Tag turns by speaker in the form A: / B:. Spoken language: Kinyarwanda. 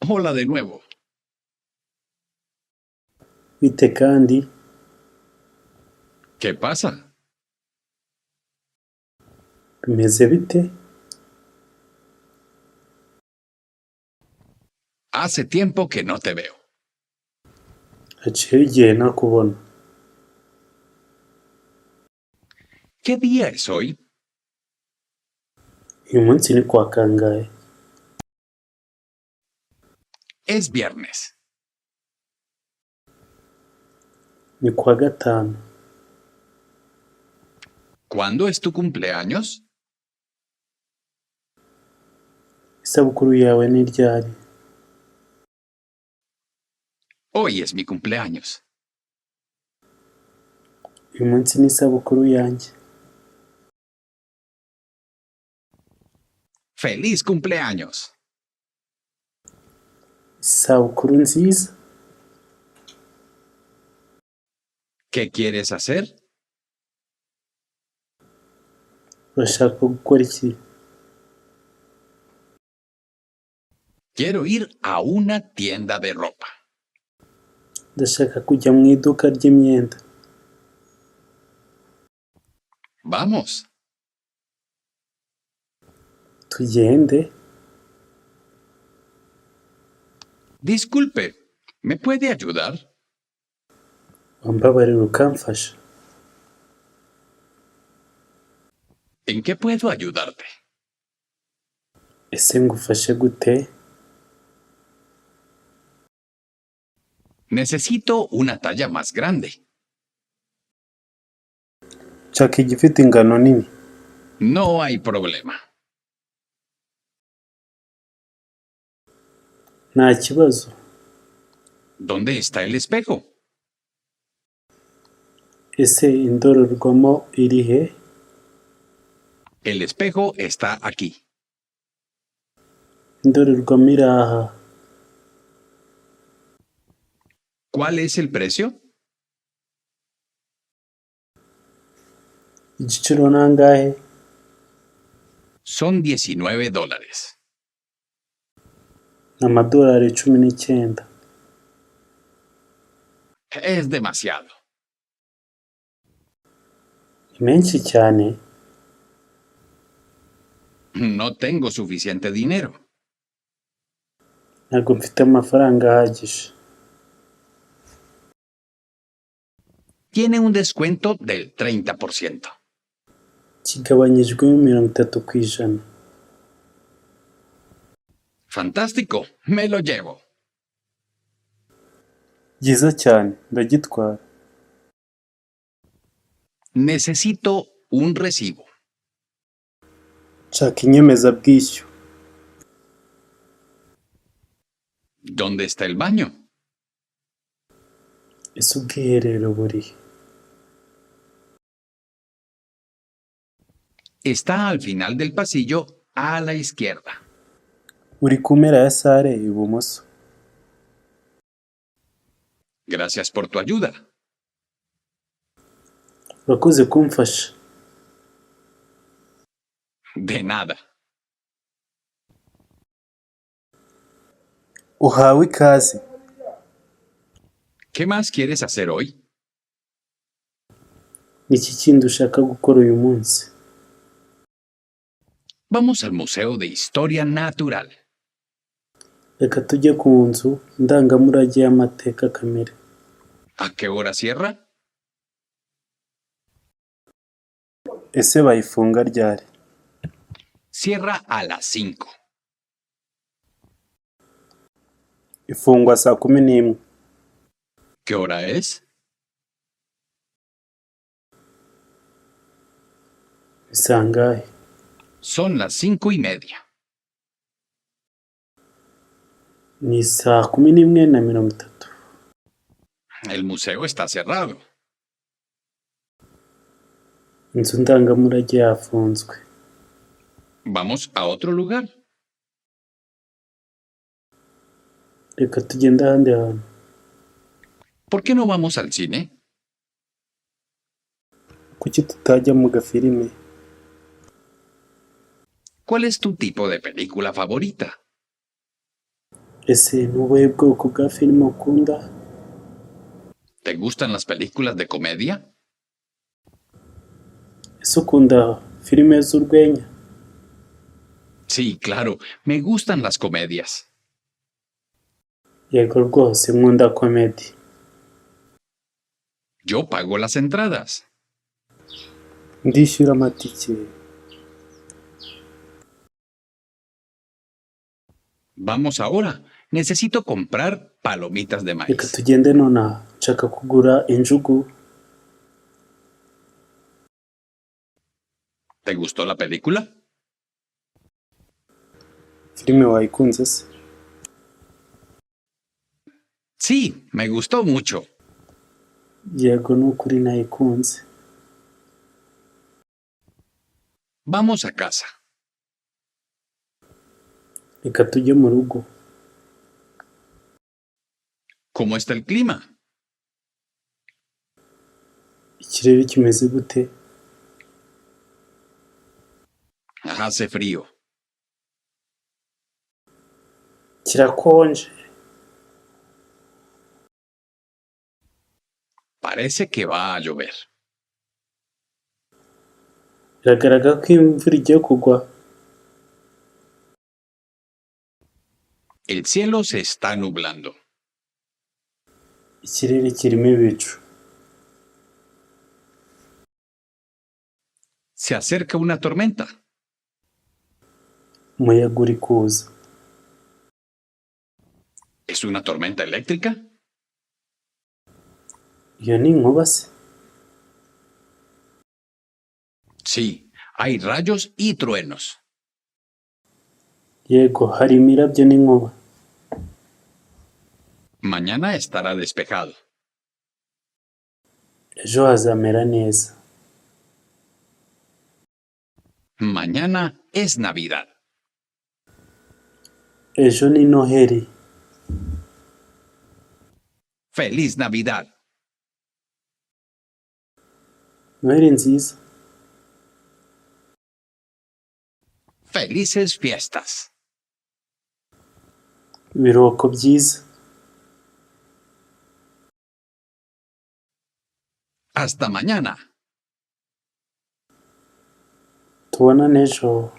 A: Hola de nuevo.
B: bite kandi
A: ¿Qué pasa?
B: bimeze bite?
A: Hace tiempo que no te veo.
B: Haciyeho igihe ntakubona.
A: ¿Qué día es hoy?
B: Uyu munsi ni kuwa kangahe?
A: Es viernes.
B: Ni kuwa gatanu.
A: ¿Cuándo es tu cumpleaños?
B: Isabukuru yawe ni ryari?
A: Hoy es mi cumpleaños.
B: Uyu munsi ni isabukuru yanjye.
A: ¡Feliz cumpleaños!
B: Isabukuru nziza.
A: ¿Qué quieres hacer?
B: Urashaka gukora iki?
A: Quiero ir a una tienda de ropa.
B: Ndashaka kujya mu iduka ry'imyenda.
A: Vamos.
B: Tugende.
A: Disculpe, ¿me puede ayudar?
B: Wambabarira ukamfasha.
A: ¿En qué puedo ayudarte?
B: Ese ngufashe gute?
A: Necesito una talla más grande.
B: Nshaka igifite ingano nini.
A: No hay problema.
B: Nta kibazo.
A: ¿Dónde está el espejo?
B: Ese indorerwamo iri he?
A: El espejo está aquí.
B: Indorerwamo iri aha.
A: ¿Cuál es el precio?
B: Igiciro ni angahe?
A: Son $19.
B: Ni amadolari 19.
A: Es demasiado.
B: Ni menshi cyane.
A: No tengo suficiente dinero.
B: Ntabwo mfite amafaranga ahagije.
A: Tiene un descuento del 30%.
B: Kigabanyijwemo 30%.
A: Fantástico, me lo llevo.
B: Byiza cyane, ndagitwara.
A: Necesito un recibo.
B: Nshaka inyemezabwishyu.
A: ¿Dónde está el baño?
B: Ese ubwiherero buri he?
A: Está al final del pasillo a la izquierda.
B: Uri ku mpera ya sale ibumoso.
A: Gracias por tu ayuda.
B: Urakoze kumfasha.
A: De nada.
B: Uhawe ikaze.
A: ¿Qué más quieres hacer hoy?
B: Ni iki kindi ushaka gukora uyu munsi?
A: Vamos al Museo de Historia Natural.
B: Reka tujye ku nzu ndangamurage y'amateka kamere.
A: ¿A qué hora cierra?
B: Ese bayifunga ryari?
A: Cierra a las 5.
B: Ifungwa saa 11.
A: ¿Qué hora es?
B: Ni saa ngahe?
A: Son las 5:30.
B: Ni saa 11:30.
A: El museo está cerrado.
B: Inzu ndangamurage yafunzwe.
A: Vamos a otro lugar.
B: Reka tugende ahandi hantu.
A: ¿Por qué no vamos al cine?
B: Kuki tutajya mu gafilime?
A: ¿Cuál es tu tipo de película favorita?
B: Ese ni ubuhe bwoko bwa filime ukunda?
A: ¿Te gustan las películas de comedia?
B: Ese ukunda filime z'urwenya?
A: Sí, claro, me gustan las comedias.
B: Yego rwose nkunda komedi.
A: Yo pago las entradas.
B: Ndishyura amatike.
A: Vamos ahora. Necesito comprar palomitas de
B: Reka
A: maíz.
B: tugende nonaha. Nshaka kugura injugu.
A: ¿Te gustó la película?
B: Filime wayikunze se?
A: Sí, me gustó mucho.
B: Yego ni ukuri nayikunze.
A: Vamos a casa.
B: Reka tujye mu rugo.
A: ¿Cómo está el clima?
B: Ikirere kimeze gute?
A: Hace frío.
B: Kirakonje.
A: Parece que va a llover.
B: Biragaragara ko imvura igiye kugwa.
A: El cielo se está nublando.
B: Ikirere kirimo ibicu.
A: Se acerca una tormenta.
B: Umuyaga uri kuza.
A: ¿Es una tormenta eléctrica?
B: Iyo ni inkuba se?
A: Sí, hay rayos y truenos.
B: Yego hari imirabyo n'inkuba.
A: Mañana estará despejado.
B: Ejo hazamera neza.
A: Mañana es Navidad.
B: Ejo ni Noheri.
A: ¡Feliz Navidad!
B: Noheri nziza.
A: ¡Felices fiestas!
B: Ibiruhuko byiza.
A: Hasta mañana.
B: Tubonane ejo.